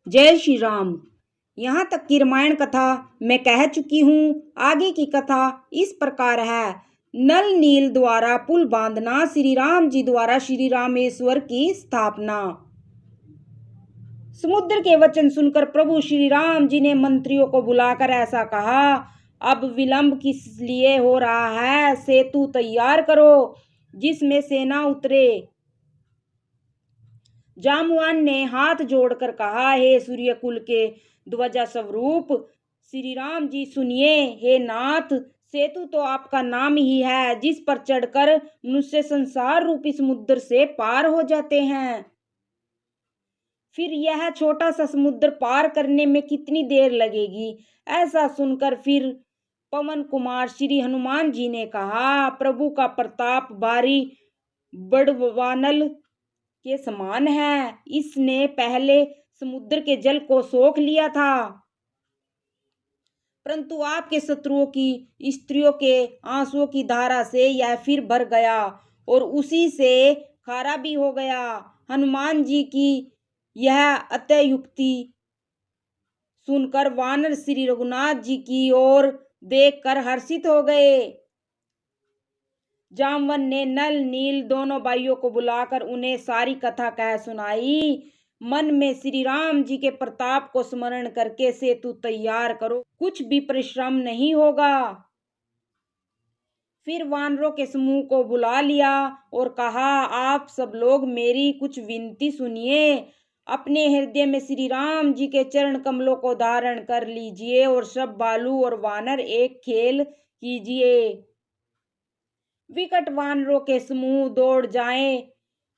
जय श्री राम। यहाँ तक की रामायण कथा मैं कह चुकी हूँ। आगे की कथा इस प्रकार है। नल नील द्वारा पुल बांधना, श्री राम जी द्वारा श्री रामेश्वर की स्थापना। समुद्र के वचन सुनकर प्रभु श्री राम जी ने मंत्रियों को बुलाकर ऐसा कहा, अब विलंब किस लिए हो रहा है? सेतु तैयार करो जिसमें सेना उतरे। जामवान ने हाथ जोड़कर कहा, हे सूर्य कुल के ध्वजा स्वरूप श्री राम जी सुनिए। हे नाथ, सेतु तो आपका नाम ही है जिस पर चढ़कर मनुष्य संसार रूपी समुद्र से पार हो जाते हैं। फिर यह छोटा सा समुद्र पार करने में कितनी देर लगेगी? ऐसा सुनकर फिर पवन कुमार श्री हनुमान जी ने कहा, प्रभु का प्रताप भारी बड़वानल के समान है। इसने पहले समुद्र के जल को सोख लिया था, परंतु आपके शत्रुओं की स्त्रियों के आंसुओं की धारा से यह फिर भर गया और उसी से खारा भी हो गया। हनुमान जी की यह अत्युक्ति सुनकर वानर श्री रघुनाथ जी की ओर देखकर हर्षित हो गए। जामवन ने नल नील दोनों भाइयों को बुलाकर उन्हें सारी कथा कह सुनाई। मन में श्री राम जी के प्रताप को स्मरण करके सेतु तैयार करो, कुछ भी परिश्रम नहीं होगा। फिर वानरों के समूह को बुला लिया और कहा, आप सब लोग मेरी कुछ विनती सुनिए। अपने हृदय में श्री राम जी के चरण कमलों को धारण कर लीजिए और सब भालू और वानर एक खेल कीजिए। विकट वानरों के समूह दौड़ जाएं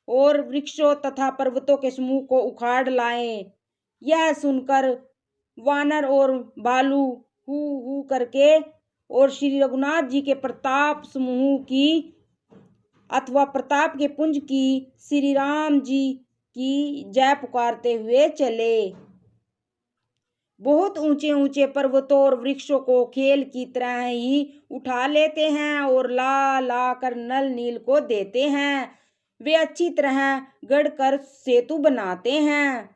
और वृक्षों तथा पर्वतों के समूह को उखाड़ लाएं। यह सुनकर वानर और भालू हू हू करके और श्री रघुनाथ जी के प्रताप समूह की अथवा प्रताप के पुंज की श्री राम जी की जय पुकारते हुए चले। बहुत ऊंचे ऊंचे पर्वतों और वृक्षों को खेल की तरह ही उठा लेते हैं और ला ला कर नल नील को देते हैं। वे अच्छी तरह गढ़कर सेतु बनाते हैं।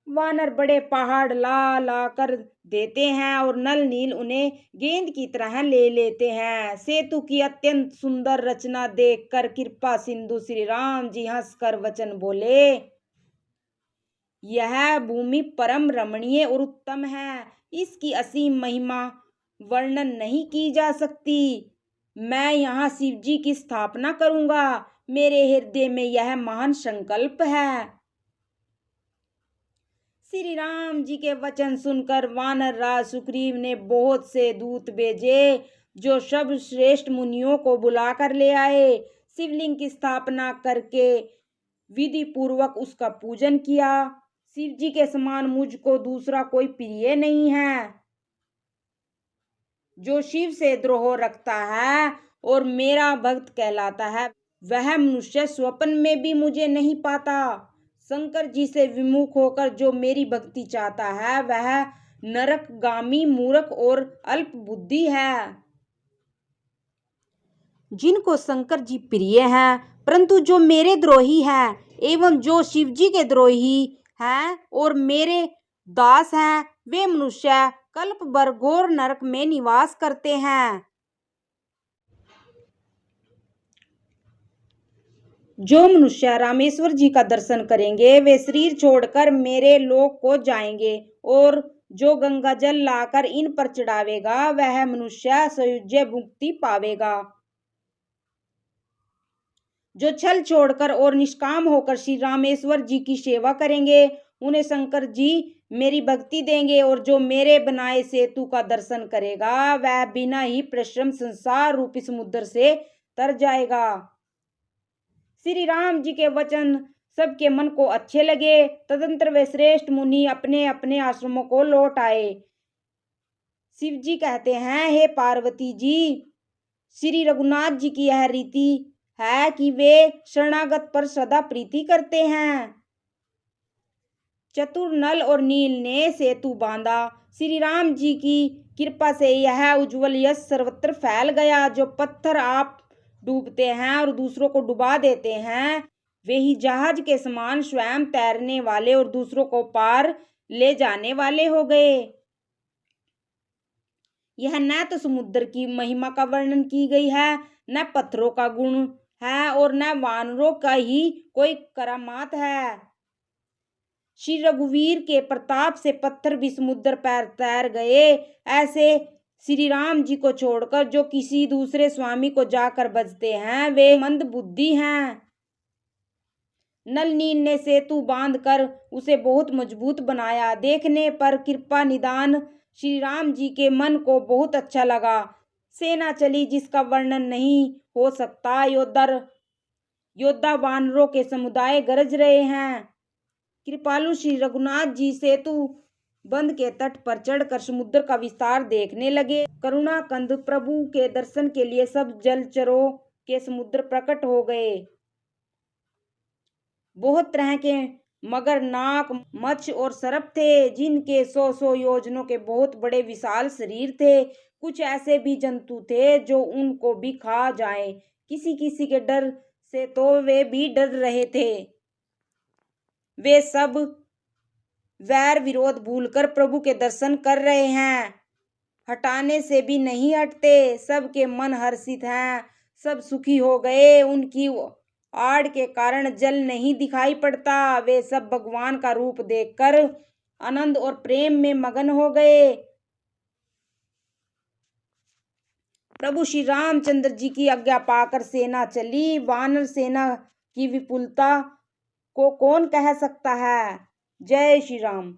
वानर बड़े पहाड़ ला ला कर देते हैं और नल नील उन्हें गेंद की तरह ले लेते हैं। सेतु की अत्यंत सुंदर रचना देखकर कृपा सिंधु श्री राम जी हंसकर वचन बोले, यह भूमि परम रमणीय और उत्तम है। इसकी असीम महिमा वर्णन नहीं की जा सकती। मैं यहाँ शिव जी की स्थापना करूंगा। मेरे हृदय में यह महान संकल्प है। श्री राम जी के वचन सुनकर वानर राज सुग्रीव ने बहुत से दूत भेजे जो सब श्रेष्ठ मुनियों को बुलाकर ले आए। शिवलिंग की स्थापना करके विधि पूर्वक उसका पूजन किया। शिव जी के समान मुझको दूसरा कोई प्रिय नहीं है। जो शिव से द्रोह रखता है और मेरा भक्त कहलाता है, वह मनुष्य स्वप्न में भी मुझे नहीं पाता। शंकर जी से विमुख होकर जो मेरी भक्ति चाहता है, वह नरकगामी मूर्ख और अल्प बुद्धि है। जिनको शंकर जी प्रिय हैं, परंतु जो मेरे द्रोही हैं एवं जो शिव जी के द्रोही हैं और मेरे दास हैं, वे मनुष्य कल्प भर घोर नरक में निवास करते हैं। जो मनुष्य रामेश्वर जी का दर्शन करेंगे, वे शरीर छोड़कर मेरे लोक को जाएंगे और जो गंगा जल लाकर इन पर चढ़ावेगा, वह मनुष्य सयुज्य मुक्ति पावेगा। जो छल छोड़कर और निष्काम होकर श्री रामेश्वर जी की सेवा करेंगे, उन्हें शंकर जी मेरी भक्ति देंगे और जो मेरे बनाए सेतु का दर्शन करेगा, वह बिना ही परिश्रम संसार रूपी समुद्र से तर जाएगा। श्री राम जी के वचन सबके मन को अच्छे लगे। तदंतर वे श्रेष्ठ मुनि अपने अपने आश्रमों को लौट आए। शिव जी कहते हैं, हे पार्वती जी, श्री रघुनाथ जी की यह रीति है कि वे शरणागत पर सदा प्रीति करते हैं। चतुर नल और नील ने सेतु बांधा। श्री राम जी की कृपा से यह उज्जवल यश सर्वत्र फैल गया। जो पत्थर आप डूबते हैं और दूसरों को डुबा देते हैं, वे ही जहाज के समान स्वयं तैरने वाले और दूसरों को पार ले जाने वाले हो गए। यह न तो समुद्र की महिमा का वर्णन की गई है, न पत्थरों का गुण है और न वानरों का ही कोई करामात है। श्री रघुवीर के प्रताप से पत्थर भी समुद्र पर तैर गए। ऐसे श्री राम जी को छोड़कर जो किसी दूसरे स्वामी को जाकर बजते हैं वे मंद बुद्धि हैं। नल नील ने सेतु बांधकर उसे बहुत मजबूत बनाया। देखने पर कृपा निदान श्री राम जी के मन को बहुत अच्छा लगा। सेना चली जिसका वर्णन नहीं हो सकता। योद्धा वानरों के समुदाय गरज रहे हैं। कृपालु श्री रघुनाथ जी सेतु बंद के तट पर चढ़कर समुद्र का विस्तार देखने लगे। करुणा कंद प्रभु के दर्शन के लिए सब जलचरों के समुद्र प्रकट हो गए। बहुत तरह के मगर, नाग, मत्स्य और सर्प थे, जिनके 100 योजनों के बहुत बड़े विशाल शरीर थे। कुछ ऐसे भी जंतु थे जो उनको भी खा जाएं। किसी किसी के डर से तो वे भी डर रहे थे। वे सब वैर विरोध भूलकर प्रभु के दर्शन कर रहे हैं, हटाने से भी नहीं हटते। सबके मन हर्षित हैं, सब सुखी हो गए। उनकी आड़ के कारण जल नहीं दिखाई पड़ता। वे सब भगवान का रूप देखकर आनंद और प्रेम में मगन हो गए। प्रभु श्री रामचंद्र जी की आज्ञा पाकर सेना चली। वानर सेना की विपुलता को कौन कह सकता है। जय श्री राम।